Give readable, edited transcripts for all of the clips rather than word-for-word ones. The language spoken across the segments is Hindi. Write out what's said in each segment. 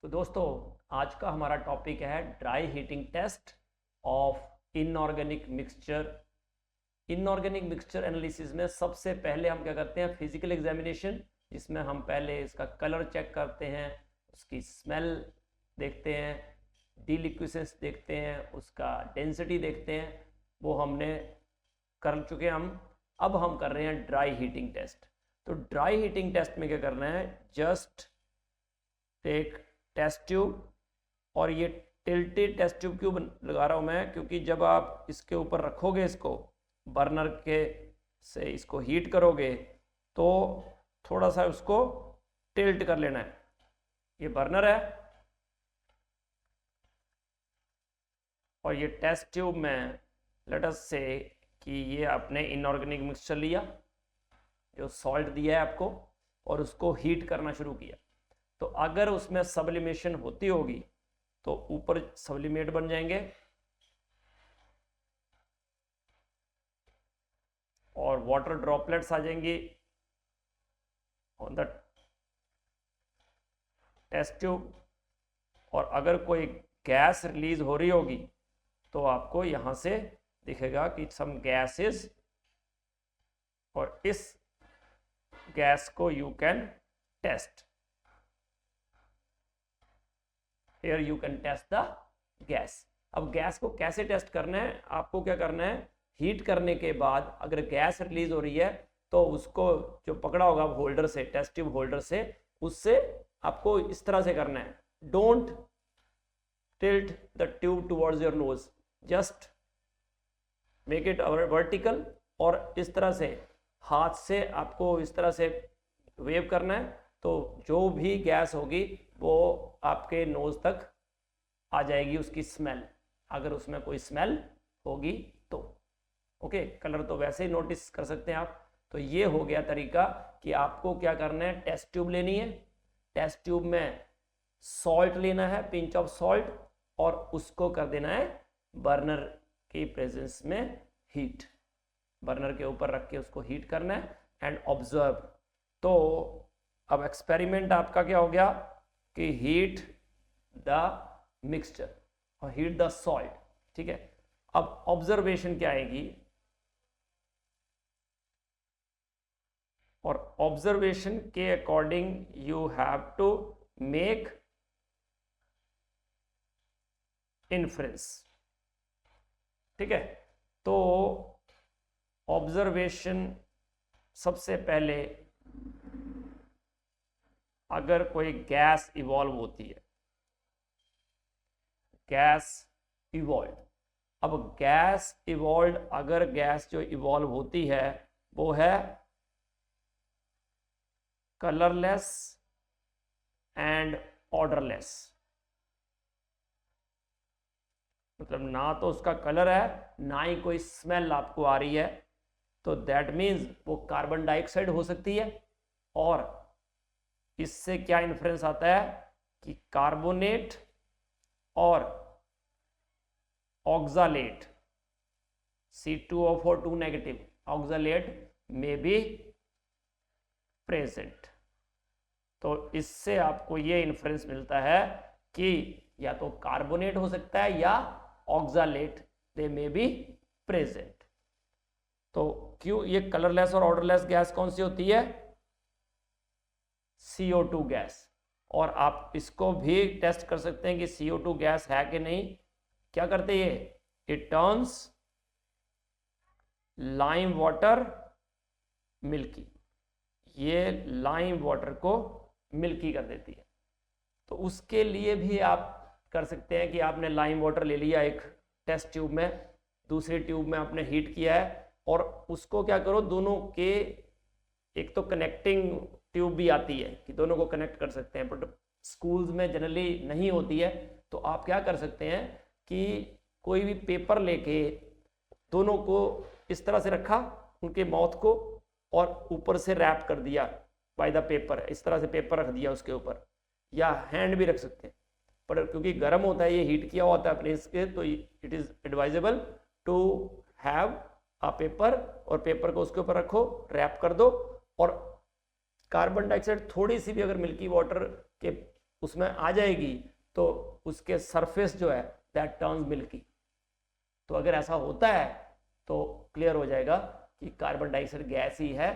तो दोस्तों, आज का हमारा टॉपिक है dry heating test of inorganic mixture. Inorganic mixture analysis में सबसे पहले हम क्या करते हैं, फिजिकल एग्जामिनेशन, जिसमें हम पहले इसका कलर चेक करते हैं, उसकी स्मेल देखते हैं, डीलिक्विसेंस देखते हैं, उसका डेंसिटी देखते हैं। वो हमने कर चुके हैं हम। अब हम कर रहे हैं ड्राई हीटिंग टेस्ट। तो ड्राई हीटिंग टेस्ट में क्या करना है, जस्ट टेक टेस्ट ट्यूब। और ये टिल्टेड टेस्ट ट्यूब क्यों लगा रहा हूँ मैं, क्योंकि जब आप इसके ऊपर रखोगे, इसको बर्नर के से इसको हीट करोगे तो थोड़ा सा उसको टिल्ट कर लेना है। ये बर्नर है और ये टेस्ट ट्यूब में लेट अस से कि ये आपने इनऑर्गेनिक मिक्सचर लिया, जो सॉल्ट दिया है आपको, और उसको हीट करना शुरू किया। तो अगर उसमें सब्लिमेशन होती होगी तो ऊपर सब्लिमेट बन जाएंगे और वाटर ड्रॉपलेट्स आ जाएंगी ऑन द टेस्ट ट्यूब। और अगर कोई गैस रिलीज हो रही होगी तो आपको यहां से दिखेगा कि सम गैसेस, और इस गैस को you can test. Here you can test the gas। अब गैस को कैसे टेस्ट करना है, आपको क्या करना है, हीट करने के बाद अगर गैस रिलीज हो रही है तो उसको जो पकड़ा होगा होल्डर से, टेस्ट ट्यूब होल्डर से, उससे आपको इस तरह से करना है। Don't tilt the tube towards your nose, just make it vertical, और इस तरह से हाथ से आपको इस तरह से वेव करना है। तो जो भी गैस होगी वो आपके नोज तक आ जाएगी, उसकी स्मेल, अगर उसमें कोई स्मेल होगी तो। ओके, कलर तो वैसे ही नोटिस कर सकते हैं आप। तो ये हो गया तरीका कि आपको क्या करना है, टेस्ट ट्यूब लेनी है, टेस्ट ट्यूब में सॉल्ट लेना है, पिंच ऑफ सॉल्ट, और उसको कर देना है बर्नर की प्रेजेंस में हीट। बर्नर के ऊपर रख के उसको हीट करना है एंड ऑब्जर्व। तो अब एक्सपेरिमेंट आपका क्या हो गया कि हीट द मिक्सचर और हीट द सॉल्ट, ठीक है। अब ऑब्जर्वेशन क्या आएगी, और ऑब्जर्वेशन के according you have to make inference, ठीक है। तो ऑब्जर्वेशन सबसे पहले, अगर कोई गैस इवॉल्व होती है, गैस इवॉल्व, अब गैस इवॉल्व, अगर गैस जो इवॉल्व होती है वो है कलरलेस एंड ऑर्डरलेस, मतलब ना तो उसका कलर है ना ही कोई स्मेल आपको आ रही है, तो दैट मीन्स वो कार्बन डाइऑक्साइड हो सकती है। और इससे क्या इन्फ्रेंस आता है कि कार्बोनेट और ऑक्सालेट, C2O4 2 नेगेटिव, ऑक्सालेट में बी प्रेजेंट। तो इससे आपको ये इन्फ्रेंस मिलता है कि या तो कार्बोनेट हो सकता है या ऑक्सालेट, दे में बी प्रेजेंट। तो क्यों ये कलरलेस और ऑर्डरलेस गैस कौन सी होती है, CO2 गैस। और आप इसको भी टेस्ट कर सकते हैं कि CO2 गैस है कि नहीं। क्या करते ये, it turns lime water milky, ये लाइम वाटर को मिल्की कर देती है। तो उसके लिए भी आप कर सकते हैं कि आपने लाइम वाटर ले लिया एक टेस्ट ट्यूब में, दूसरी ट्यूब में आपने हीट किया है, और उसको क्या करो, दोनों के, एक तो कनेक्टिंग ट्यूब भी आती है कि दोनों को कनेक्ट कर सकते हैं, बट स्कूल्स में जनरली नहीं होती है। तो आप क्या कर सकते हैं कि कोई भी पेपर लेके दोनों को इस तरह से रखा, उनके माउथ को, और ऊपर से रैप कर दिया बाय द पेपर, इस तरह से पेपर रख दिया उसके ऊपर, या हैंड भी रख सकते हैं। पर क्योंकि गर्म होता है, ये हीट किया होता है अपने इसके, तो it is advisable to have a paper, और पेपर को उसके ऊपर रखो, रैप कर दो, और कार्बन डाइऑक्साइड थोड़ी सी भी अगर मिल्की वाटर के उसमें आ जाएगी तो उसके सरफेस जो है दैट टर्न्स मिल्की। तो अगर ऐसा होता है तो क्लियर हो जाएगा कि कार्बन डाइऑक्साइड गैस ही है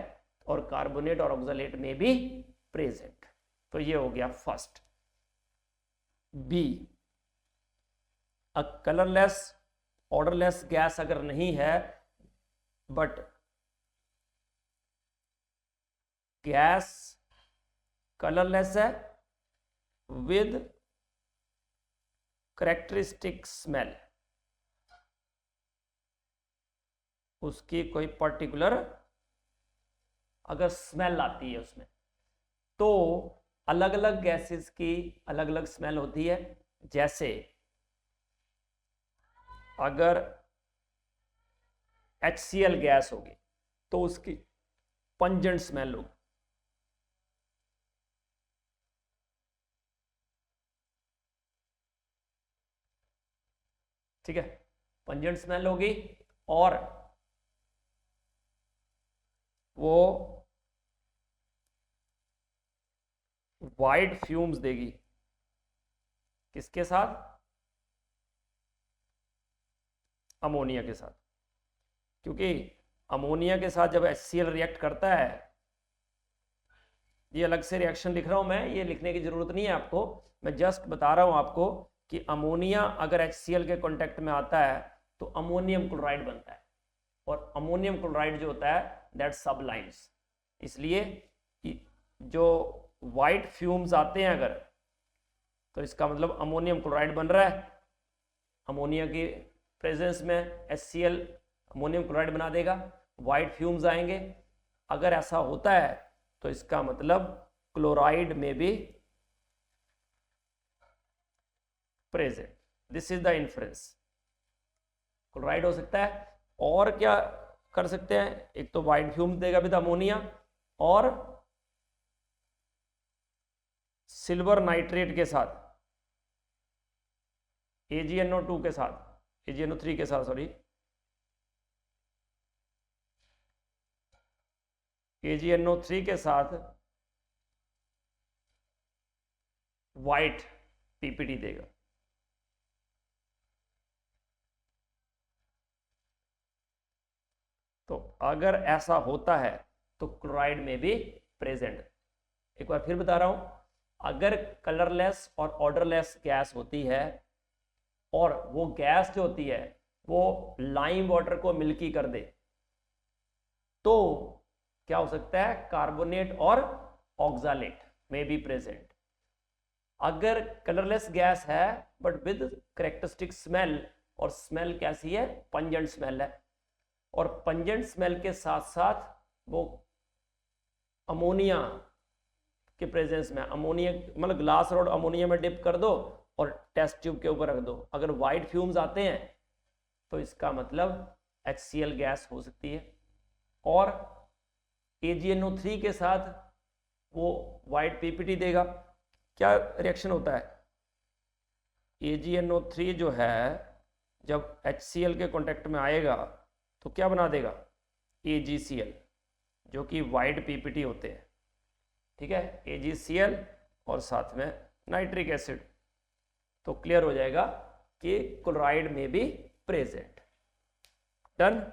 और कार्बोनेट और ऑक्सलेट में भी प्रेजेंट। तो ये हो गया first. B, a colourless odourless gas अगर नहीं है बट गैस कलरलेस है विद करेक्टरिस्टिक स्मेल, उसकी कोई पर्टिकुलर अगर स्मेल आती है उसमें, तो अलग अलग गैसेस की अलग अलग स्मेल होती है। जैसे अगर HCl गैस होगी तो उसकी पंजेंट स्मेल होगी, ठीक है, पंजेंट स्मेल होगी और वो वाइट फ्यूम्स देगी। किसके साथ? अमोनिया के साथ। क्योंकि अमोनिया के साथ जब HCl रिएक्ट करता है, ये अलग से रिएक्शन लिख रहा हूं मैं, ये लिखने की जरूरत नहीं है आपको, मैं जस्ट बता रहा हूं आपको कि अमोनिया अगर HCl के कांटेक्ट में आता है तो अमोनियम क्लोराइड बनता है, और अमोनियम क्लोराइड जो होता है दैट सबलाइम्स। इसलिए जो वाइट फ्यूम्स आते हैं अगर, तो इसका मतलब अमोनियम क्लोराइड बन रहा है, अमोनिया की प्रेजेंस में HCl अमोनियम क्लोराइड बना देगा, वाइट फ्यूम्स आएंगे। अगर ऐसा होता है तो इसका मतलब क्लोराइड में भी present. This is the inference. Chloride हो सकता है, और क्या कर सकते हैं, एक तो वाइट फ्यूम्स देगा विद अमोनिया, और सिल्वर नाइट्रेट के साथ, AgNO2 के साथ, AgNO3 के साथ, सॉरी, AgNO3 के साथ वाइट PPT देगा। तो अगर ऐसा होता है तो क्लोराइड में भी प्रेजेंट। एक बार फिर बता रहा हूं, अगर कलरलेस और ऑर्डरलेस गैस होती है और वो गैस जो होती है वो लाइम वाटर को मिल्की कर दे, तो क्या हो सकता है, कार्बोनेट और ऑक्सालेट में भी प्रेजेंट। अगर कलरलेस गैस है बट विद करेक्टरिस्टिक स्मेल, और स्मेल कैसी है, पंजेंट स्मेल है, और पंजेंट स्मेल के साथ साथ वो अमोनिया के प्रेजेंस में, अमोनिया मतलब ग्लास रॉड अमोनिया में डिप कर दो और टेस्ट ट्यूब के ऊपर रख दो, अगर वाइट फ्यूम्स आते हैं तो इसका मतलब HCl गैस हो सकती है। और AgNO3 के साथ वो वाइट PPT देगा। क्या रिएक्शन होता है, AgNO3 जो है जब HCl के कांटेक्ट में आएगा तो क्या बना देगा, AgCl, जो कि वाइट PPT होते हैं, ठीक है, AgCl और साथ में नाइट्रिक एसिड। तो क्लियर हो जाएगा कि क्लोराइड में भी प्रेजेंट। डन।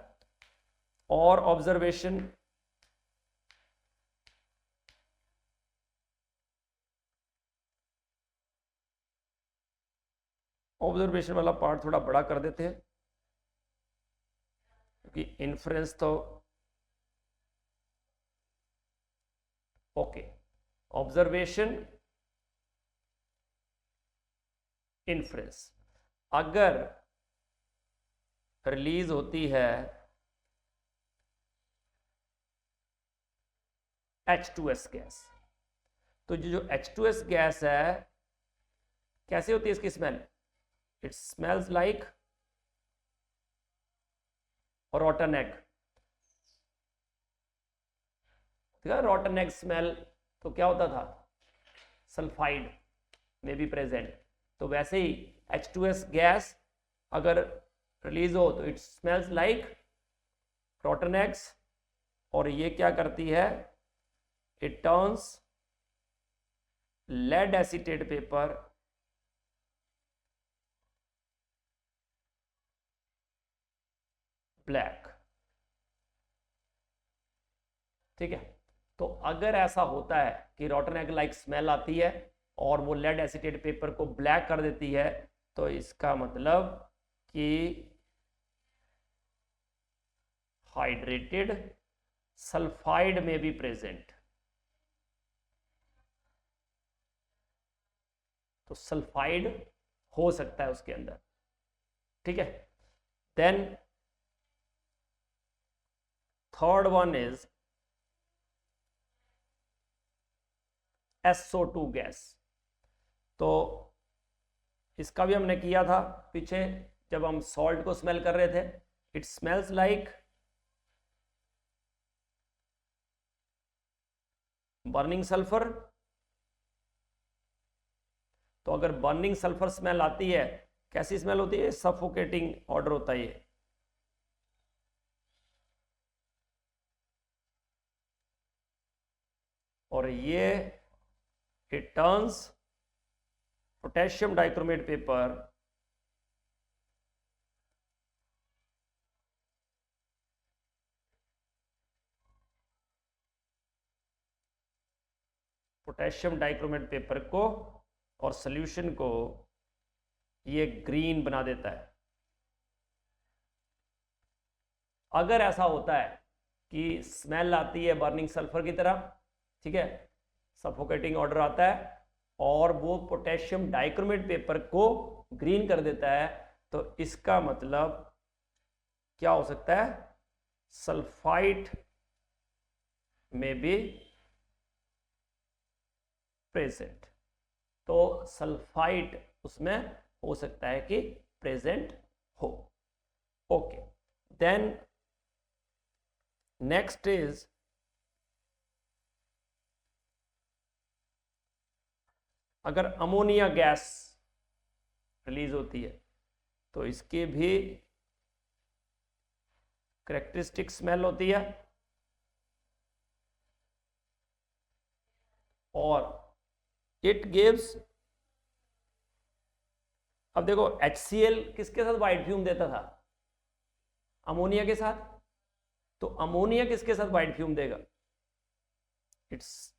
और ऑब्जर्वेशन, ऑब्जर्वेशन वाला पार्ट थोड़ा बड़ा कर देते हैं क्योंकि इन्फ्रेंस तो ओके। ऑब्जर्वेशन, इन्फ्रेंस, अगर रिलीज होती है H2S गैस, तो जो H2S गैस है कैसे होती है इसकी smell, it smells like रॉटन egg. ठीक है, रॉटन एग स्मेल तो क्या होता था, सल्फाइड में भी प्रेजेंट। तो वैसे ही H2S गैस अगर रिलीज हो तो it smells like rotten eggs, और ये क्या करती है, it turns lead acetate paper black. ठीक है, तो अगर ऐसा होता है कि रॉटन एग लाइक स्मेल आती है और वो लेड एसीटेट पेपर को ब्लैक कर देती है, तो इसका मतलब कि हाइड्रेटेड सल्फाइड में भी प्रेजेंट। तो सल्फाइड हो सकता है उसके अंदर। ठीक है, then third one is SO2 gas. तो इसका भी हमने किया था पीछे जब हम सॉल्ट को स्मेल कर रहे थे। It smells like burning sulphur. तो अगर बर्निंग सल्फर स्मेल आती है, कैसी स्मेल होती है? सफोकेटिंग ऑर्डर होता है ये। और ये it turns potassium dichromate paper potassium dichromate paper को और सॉल्यूशन को ये ग्रीन बना देता है। अगर ऐसा होता है कि स्मेल आती है बर्निंग सल्फर की तरह, ठीक है, सफोकेटिंग ऑर्डर आता है और वो पोटेशियम डाइक्रोमेट पेपर को ग्रीन कर देता है, तो इसका मतलब क्या हो सकता है? सल्फाइड में भी प्रेजेंट। तो सल्फाइड उसमें हो सकता है कि प्रेजेंट हो। ओके, देन नेक्स्ट इज अगर अमोनिया गैस रिलीज होती है तो इसकी भी कैरेक्टरिस्टिक स्मेल होती है और इट गिव्स। अब देखो HCl किसके साथ वाइट फ्यूम देता था? अमोनिया के साथ। तो अमोनिया किसके साथ वाइट फ्यूम देगा? इट्स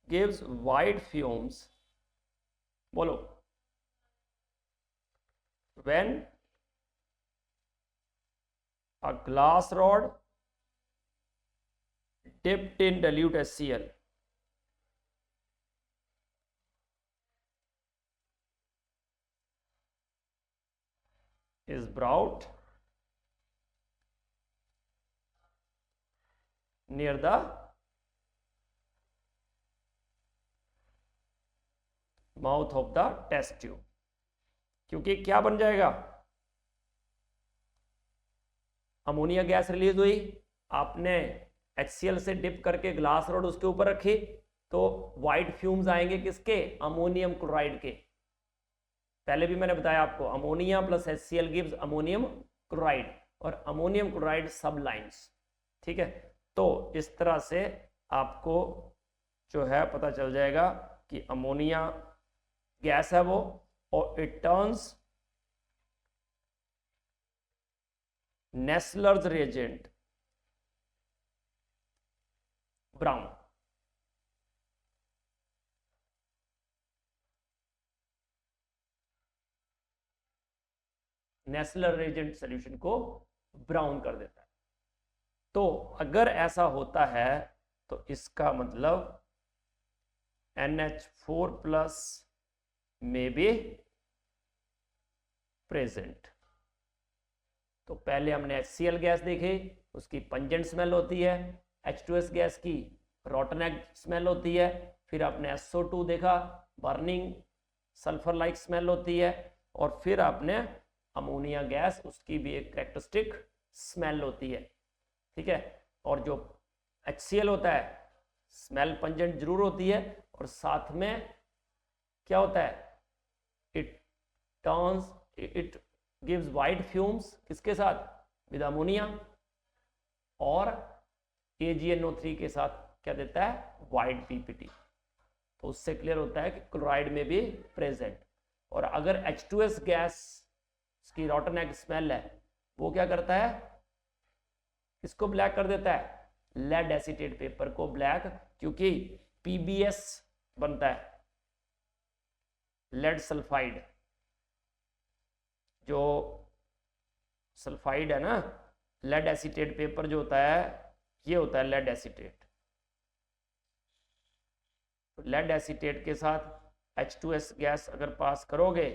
गिव्स वाइट फ्यूम्स, बोलो, when a glass rod dipped in dilute HCl is brought near the mouth of the test tube. क्योंकि क्या बन जाएगा? अमोनिया गैस रिलीज हुई, आपने HCl से डिप करके ग्लास रॉड उसके ऊपर रखी, तो वाइट फ्यूम्स आएंगे किसके? अमोनियम क्लोराइड के। पहले भी मैंने बताया आपको, ammonia plus HCl gives ammonium chloride और अमोनियम क्लोराइड सब लाइन्स। ठीक है, तो इस तरह से आपको जो है पता चल जाएगा कि अमोनिया गैस है वो, और it turns Nessler's reagent brown. Nessler reagent solution को ब्राउन कर देता है। तो अगर ऐसा होता है तो इसका मतलब NH4+ में भी प्रेजेंट। तो पहले हमने HCl गैस देखी, उसकी पंजेंट स्मेल होती है। H2S गैस की रॉटन एग स्मेल होती है। फिर आपने SO2 देखा, बर्निंग सल्फर लाइक स्मेल होती है। और फिर आपने अमोनिया गैस, उसकी भी एक कैरेक्टरिस्टिक स्मेल होती है। ठीक है, और जो HCl होता है स्मेल पंजेंट जरूर होती है, और साथ में क्या होता है? इट गिव्स वाइट फ्यूम्स किसके साथ? With ammonia. और AgNO3 के साथ क्या देता है? White PPT। तो उससे क्लियर होता है कि क्लोराइड में भी प्रेजेंट। और अगर H2S गैस की रॉटन एग स्मेल है, वो क्या करता है, इसको ब्लैक कर देता है, लेड एसीटेट पेपर को ब्लैक, क्योंकि PBS बनता है, लेड सल्फाइड, जो सल्फाइड है ना, लेड एसीटेट पेपर जो होता है ये होता है लेड एसीटेट। तो लेड एसीटेट के साथ H2S गैस अगर पास करोगे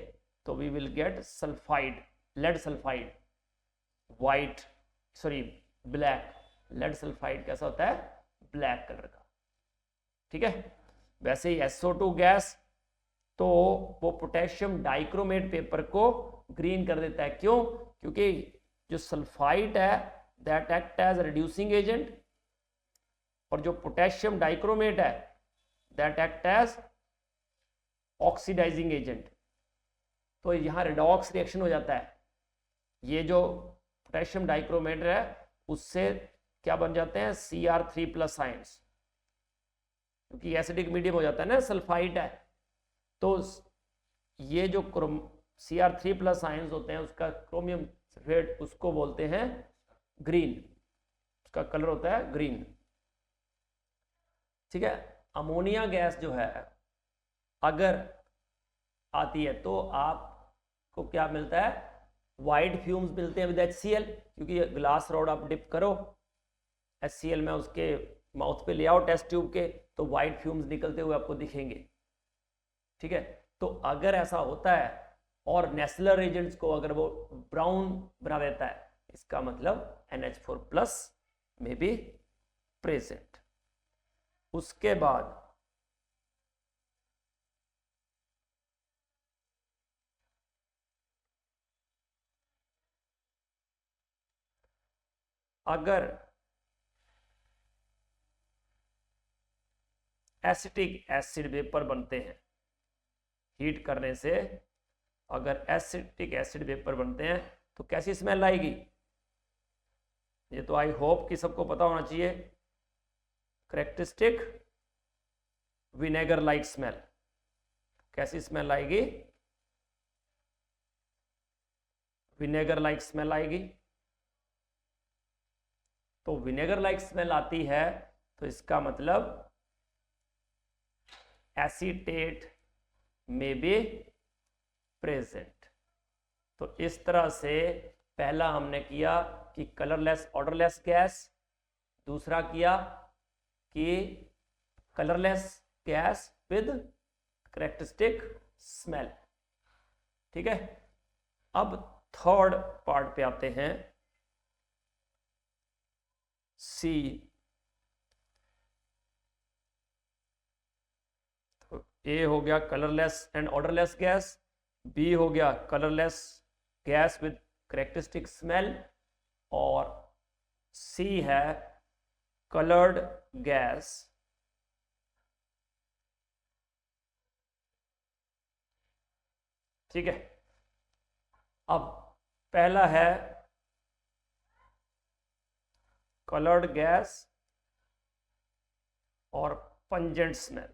तो we will get sulphide, lead sulphide, white sorry black. Lead sulphide कैसा होता है, ब्लैक कलर का, ठीक है। वैसे ही SO2 गैस, तो वो पोटेशियम डाइक्रोमेट पेपर को ग्रीन कर देता है। क्यों? क्योंकि जो सल्फाइड है that act as reducing agent, और जो पोटेशियम डाइक्रोमेट है that act as oxidising agent. तो यहाँ रिडॉक्स रिएक्शन हो जाता है, ये जो पोटेशियम डाइक्रोमेट है उससे क्या बन जाते हैं, Cr3+ आयंस, क्योंकि एसिडिक मीडियम हो जाता है ना, सल्फाइड है। तो ये जो Cr3+ आयंस होते हैं उसका क्रोमियम सल्फेट, उसको बोलते हैं ग्रीन, उसका कलर होता है ग्रीन, ठीक है। अमोनिया गैस जो है अगर आती है तो आपको क्या मिलता है, वाइट फ्यूम्स मिलते हैं विद HCl, क्योंकि ग्लास रॉड आप डिप करो HCl में, उसके माउथ पे ले आओ टेस्ट ट्यूब के, तो वाइट फ्यूम्स निकलते हुए आपको दिखेंगे, ठीक है। तो अगर ऐसा होता है और नेचुरल एजेंट्स को अगर वो ब्राउन बना देता है, इसका मतलब NH4+ में भी प्रेजेंट। उसके बाद अगर एसिटिक एसिड वेपर बनते हैं हीट करने से, अगर एसिटिक एसिड वेपर बनते हैं तो कैसी स्मेल आएगी, ये तो आई होप कि सबको पता होना चाहिए, करेक्टरिस्टिक विनेगर लाइक स्मेल। कैसी स्मेल आएगी, विनेगर लाइक स्मेल आएगी। तो विनेगर लाइक स्मेल आती है तो इसका मतलब एसीटेट में बी प्रेजेंट। तो इस तरह से पहला हमने किया कि कलरलेस ऑर्डरलेस गैस, दूसरा किया कि colourless gas with characteristic smell, ठीक है। अब थर्ड पार्ट पे आते हैं, सी। तो ए हो गया colourless and odourless gas, B हो गया colourless gas with characteristic smell, और सी है कलर्ड गैस ठीक है। अब पहला है कलर्ड गैस और पंजेंट स्मेल।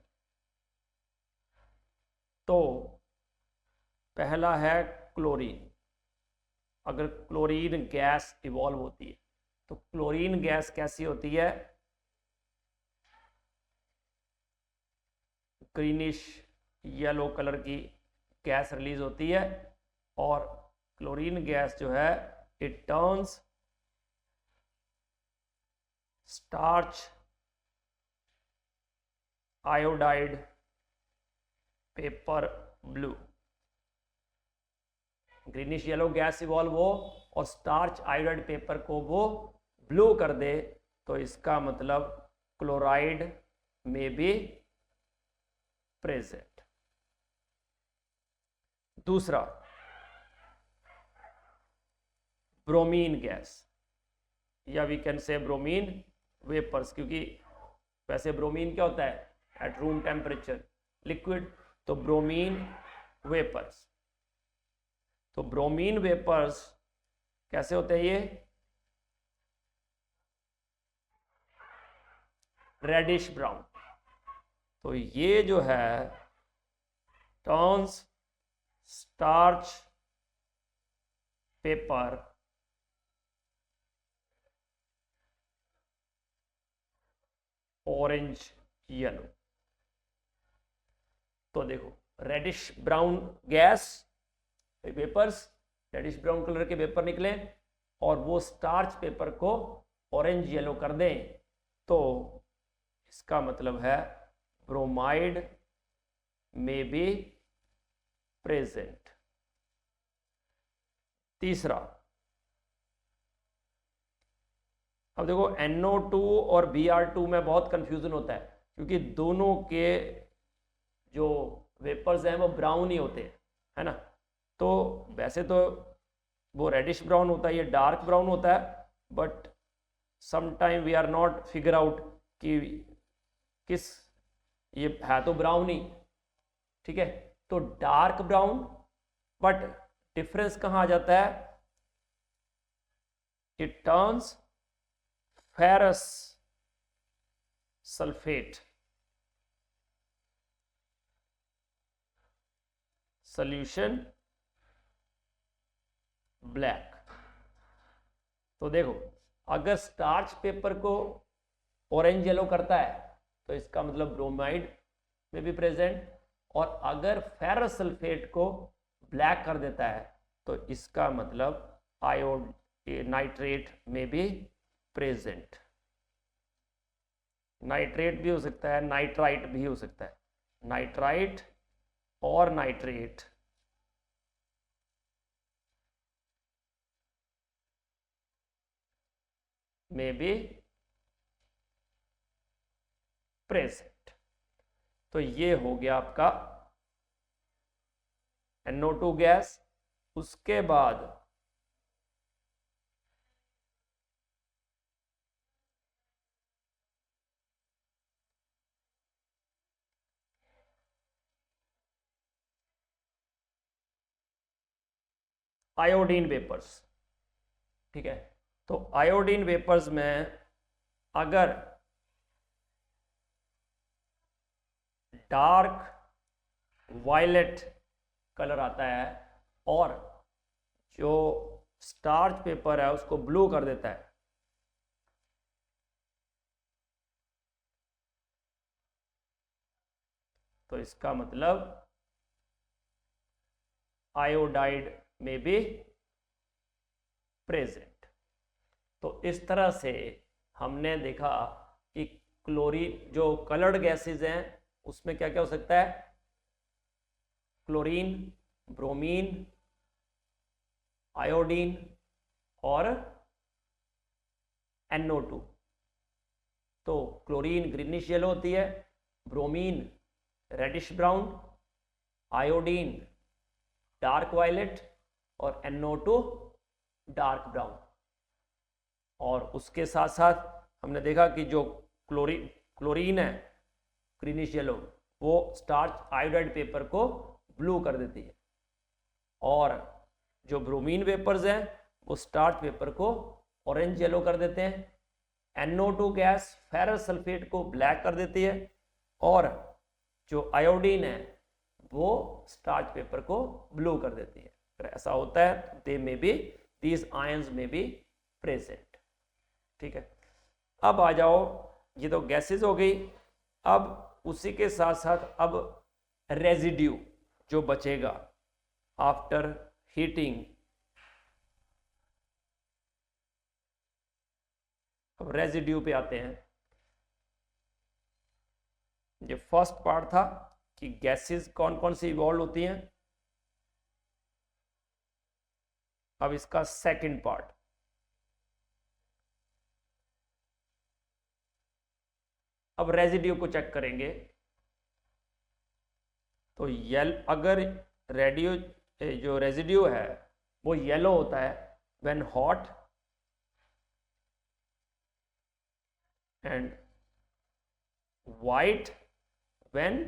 तो पहला है क्लोरीन। अगर क्लोरीन गैस इवॉल्व होती है तो क्लोरीन गैस कैसी होती है, ग्रीनिश येलो कलर की गैस रिलीज होती है, और क्लोरीन गैस जो है it turns starch iodide paper blue. Greenish yellow gas evolve हो और स्टार्च आयोडाइड पेपर को वो ब्लू कर दे, तो इसका मतलब क्लोराइड में भी प्रेजेंट। दूसरा ब्रोमीन गैस, या we can say bromine vapours, क्योंकि वैसे ब्रोमीन क्या होता है, एट रूम टेम्परेचर लिक्विड, तो ब्रोमीन वेपर्स। तो ब्रोमीन वेपर्स कैसे होते हैं, ये रेडिश ब्राउन, तो ये जो है turns starch paper orange yellow. तो देखो reddish brown gas vapours, reddish brown colour के वेपर निकले और वो स्टार्च पेपर को ऑरेंज येलो कर दें, तो इसका मतलब है ब्रोमाइड में बी प्रेजेंट। तीसरा, अब देखो NO2 और Br2 में बहुत कंफ्यूजन होता है, क्योंकि दोनों के जो वेपर्स हैं वो ब्राउन ही होते हैं, है ना। तो वैसे तो वो रेडिश ब्राउन होता है, ये डार्क ब्राउन होता है, but sometime we are not figure out कि किस, ये है तो ब्राउन ही, ठीक है। तो डार्क ब्राउन, बट डिफरेंस कहाँ आ जाता है, it turns ferrous sulphate solution black. तो देखो अगर स्टार्च पेपर को ऑरेंज येलो करता है तो इसका मतलब ब्रोमाइड में भी प्रेजेंट, और अगर फेरस सल्फेट को ब्लैक कर देता है तो इसका मतलब आयोड नाइट्रेट में भी प्रेजेंट। नाइट्रेट भी हो सकता है, नाइट्राइट भी हो सकता है, नाइट्राइट और नाइट्रेट में भी प्रेजेंट। तो ये हो गया आपका NO2 गैस। उसके बाद आयोडीन वेपर्स, ठीक है। तो आयोडीन वेपर्स में अगर डार्क वायलेट कलर आता है और जो स्टार्च पेपर है उसको ब्लू कर देता है, तो इसका मतलब आयोडाइड में भी प्रेजेंट। तो इस तरह से हमने देखा कि क्लोरीन जो कलर्ड गैसेज हैं उसमें क्या क्या हो सकता है, क्लोरीन, ब्रोमीन, आयोडीन और NO2। तो क्लोरीन ग्रीनिश येलो होती है, bromine reddish brown, iodine dark violet और NO2 डार्क ब्राउन। और उसके साथ साथ हमने देखा कि जो क्लोरीन है ग्रीनिश येलो, वो स्टार्च आयोडाइड पेपर को ब्लू कर देती है, और जो ब्रोमीन वेपर्स हैं वो स्टार्च पेपर को ऑरेंज येलो कर देते हैं। NO2 गैस फेरस सल्फेट को ब्लैक कर देती है, और जो आयोडीन है वो स्टार्च पेपर को ब्लू कर देती है। अगर ऐसा होता है दे में बी दीज आयंस में बी प्रेजेंट, ठीक है। अब आ जाओ, ये तो गैसेस हो गई। अब उसी के साथ साथ अब रेजिड्यू जो बचेगा आफ्टर हीटिंग, अब रेजिड्यू पे आते हैं। ये फर्स्ट पार्ट था कि गैसेस कौन कौन सी इवॉल्व होती हैं। अब इसका सेकंड पार्ट, अब रेजिड्यू को चेक करेंगे। तो अगर रेडियो जो रेजिड्यू है वो येलो होता है when hot and white when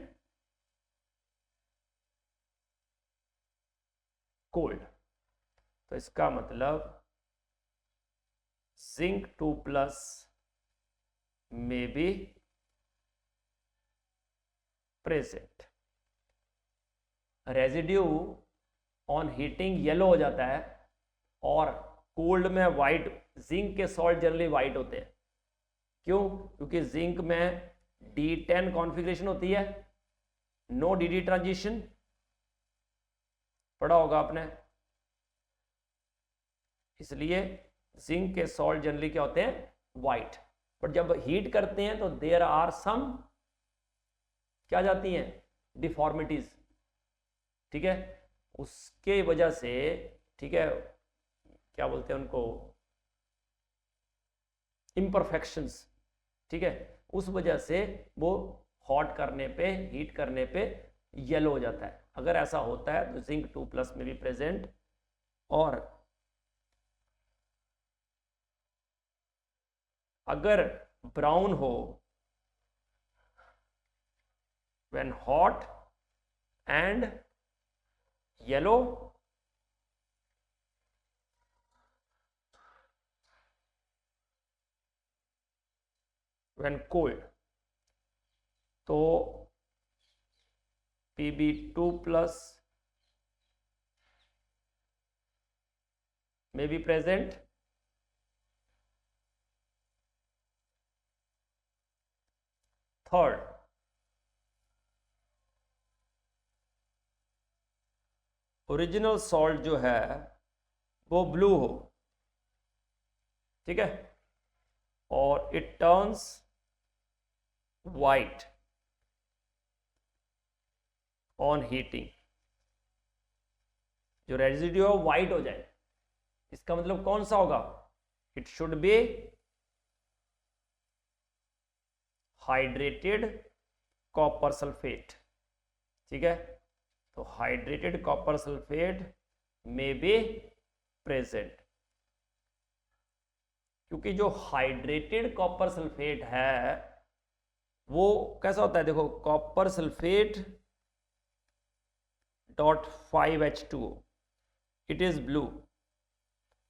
cold, तो इसका मतलब जिंक 2+ में भी present. Residue on heating yellow हो जाता है, और कोल्ड में वाइट। जिंक के सॉल्ट जनरली वाइट होते हैं, क्यों? क्योंकि जिंक में D10 कॉन्फ़िगरेशन होती है, नो DD ट्रांजिशन, पढ़ा होगा आपने। इसलिए जिंक के सॉल्ट जनरली क्या होते हैं? वाइट। बट जब हीट करते हैं तो देयर आर सम क्या जाती हैं? डिफॉर्मिटीज। ठीक है, उसके वजह से, ठीक है, क्या बोलते हैं उनको? इम्परफेक्शंस। ठीक है, उस वजह से वो हॉट करने पे, हीट करने पे येलो हो जाता है। अगर ऐसा होता है तो जिंक 2+ में भी प्रेजेंट। और अगर ब्राउन हो when hot and yellow, when cold, तो Pb2+ may be present। Third, original salt जो है वो ब्लू हो, ठीक है, और it turns white on heating. जो रेजिड्यू है वाइट हो जाए, इसका मतलब कौन सा होगा? It should be hydrated copper sulphate. ठीक है, तो हाइड्रेटेड कॉपर सल्फेट में बी प्रेजेंट। क्योंकि जो हाइड्रेटेड कॉपर सल्फेट है वो कैसा होता है? देखो, copper sulphate .5H2O, it is blue.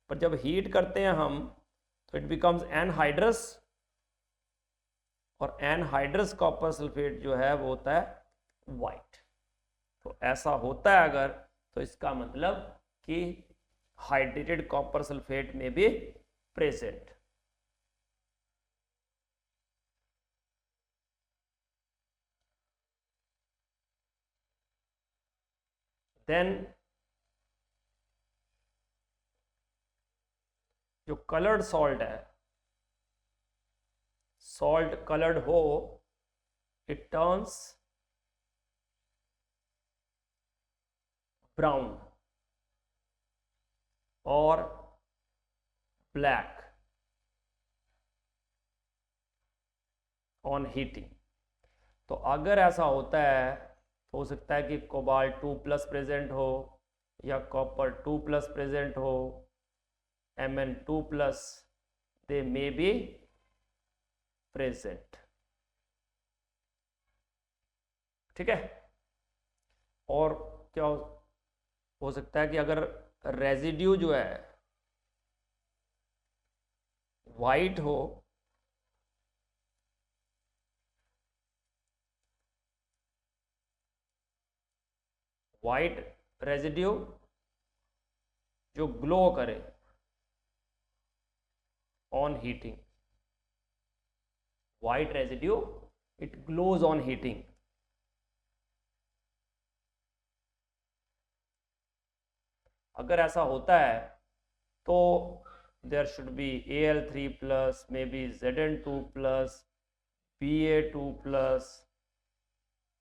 पर जब हीट करते हैं हम तो इट बिकम्स एनहाइड्रस, और एनहाइड्रस कॉपर सल्फेट जो है वो होता है वाइट। तो ऐसा होता है अगर, तो इसका मतलब कि हाइड्रेटेड कॉपर सल्फेट में भी प्रेजेंट। देन जो कलर्ड सॉल्ट है, सॉल्ट कलर्ड हो, इट टर्न्स ब्राउन और ब्लैक ऑन हीटिंग। तो अगर ऐसा होता है तो हो सकता है कि कोबाल्ट 2+ प्रेजेंट हो, या कॉपर 2+ प्रेजेंट हो, Mn2+, they may be present. ठीक है, और क्या हो सकता है कि अगर रेजिड्यू जो है वाइट हो, वाइट रेजिड्यू जो ग्लो करे on heating, white residue it glows on heating. अगर ऐसा होता है तो there should be Al3+, may be Zn2+, Ba2+,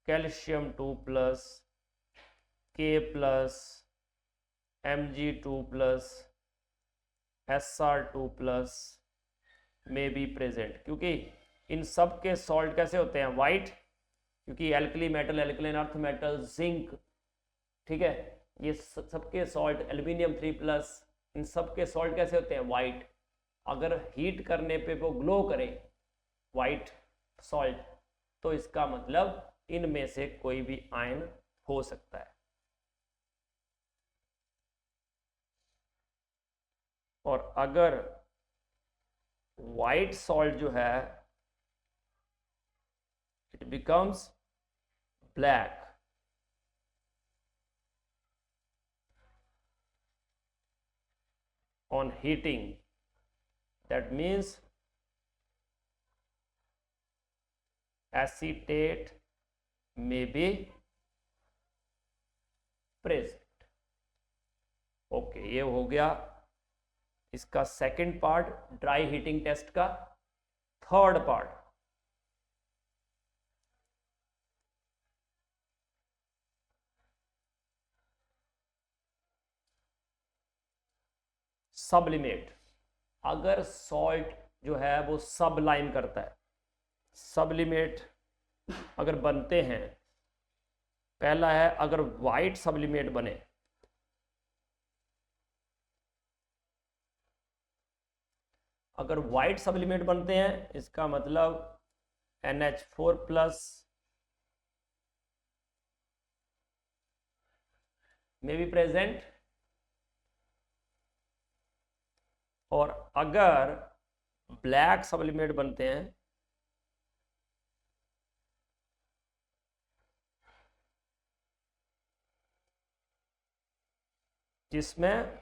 calcium 2+, K+, Mg2+, Sr2+ में बी प्रेजेंट। क्योंकि इन सब के सॉल्ट कैसे होते हैं? वाइट। क्योंकि alkali metal, alkaline earth metal, zinc, ठीक है, ये सबके सॉल्ट, एल्यूमिनियम 3+, इन सब के सॉल्ट कैसे होते हैं? वाइट। अगर हीट करने पे वो ग्लो करे वाइट सॉल्ट, तो इसका मतलब इनमें से कोई भी आयन हो सकता है। और अगर वाइट सॉल्ट जो है it becomes black on heating, that means acetate may be present. Okay, ये हो गया इसका second part dry heating test का. Third part, sublimate. अगर सॉल्ट जो है वो सबलाइम करता है, सब्लिमेट अगर बनते हैं, पहला है अगर वाइट सब्लिमेट बने, अगर वाइट सब्लिमेट बनते हैं इसका मतलब NH4+ में भी प्रेजेंट. और अगर ब्लैक सब्लिमेट बनते हैं जिसमें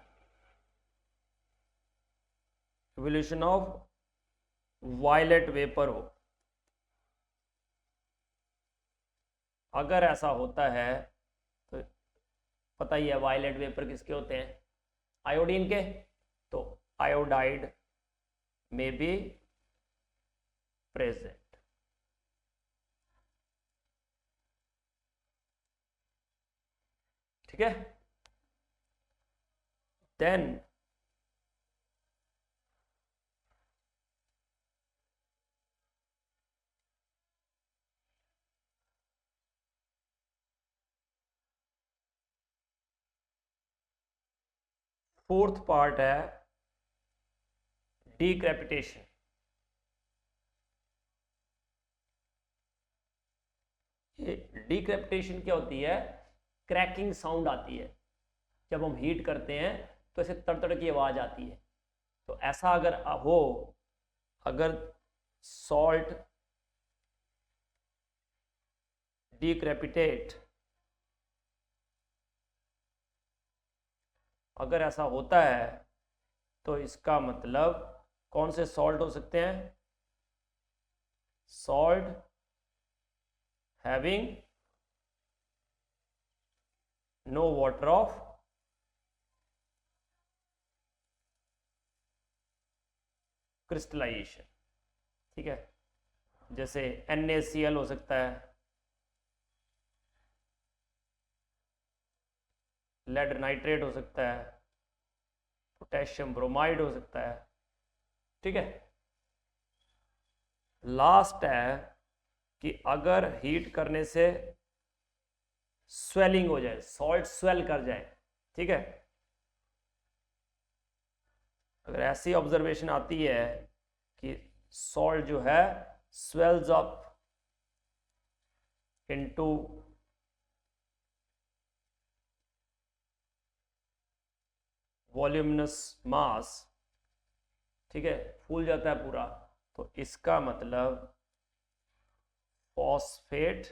इवोल्यूशन ऑफ वायलेट वेपर हो, अगर ऐसा होता है तो पता ही है वायलेट वेपर किसके होते हैं, आयोडीन के. तो आयोडाइड में बी प्रेजेंट. ठीक है. देन फोर्थ पार्ट है डीक्रेपिटेशन. ये डीक्रेपिटेशन क्या होती है? क्रैकिंग साउंड आती है जब हम हीट करते हैं, तो ऐसे तड़तड़ की आवाज आती है. तो ऐसा अगर हो, अगर सॉल्ट डीक्रेपिटेट, अगर ऐसा होता है तो इसका मतलब कौन से सॉल्ट हो सकते हैं? Salt having no water of crystallisation. ठीक है, जैसे NaCl हो सकता है, लेड नाइट्रेट हो सकता है, पोटेशियम ब्रोमाइड हो सकता है. ठीक है. लास्ट है कि अगर हीट करने से स्वेलिंग हो जाए, सॉल्ट स्वेल कर जाए. ठीक है, अगर ऐसी ऑब्जर्वेशन आती है कि सॉल्ट जो है स्वेल्स अप इनटू वॉल्यूमिनस मास, ठीक है, फूल जाता है पूरा, तो इसका मतलब फॉस्फेट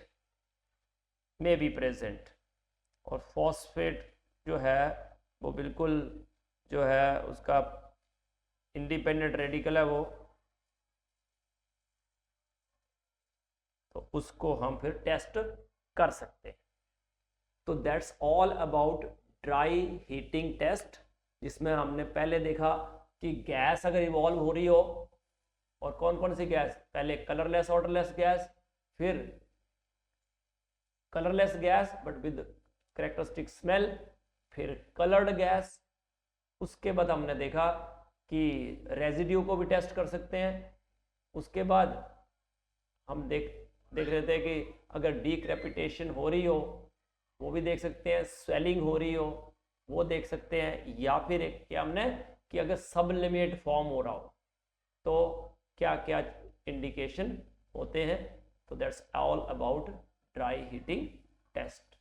में भी प्रेजेंट. और फॉस्फेट जो है वो बिल्कुल जो है उसका इंडिपेंडेंट रेडिकल है वो, तो उसको हम फिर टेस्ट कर सकते हैं. तो that's all about dry heating test, जिसमें हमने पहले देखा कि गैस अगर इवॉल्व हो रही हो, और कौन कौन सी गैस, पहले कलरलेस ऑर्डरलेस गैस, फिर colourless gas but with characteristic smell, फिर कलर्ड गैस. उसके बाद हमने देखा कि रेजिड्यू को भी टेस्ट कर सकते हैं. उसके बाद हम देख रहे थे कि अगर डीक्रेपिटेशन हो रही हो वो भी देख सकते हैं, स्वेलिंग हो रही हो वो देख सकते हैं, या फिर एक क्या हमने कि अगर सबलिमेट फॉर्म हो रहा हो तो क्या क्या इंडिकेशन होते हैं. तो that's all about dry heating test.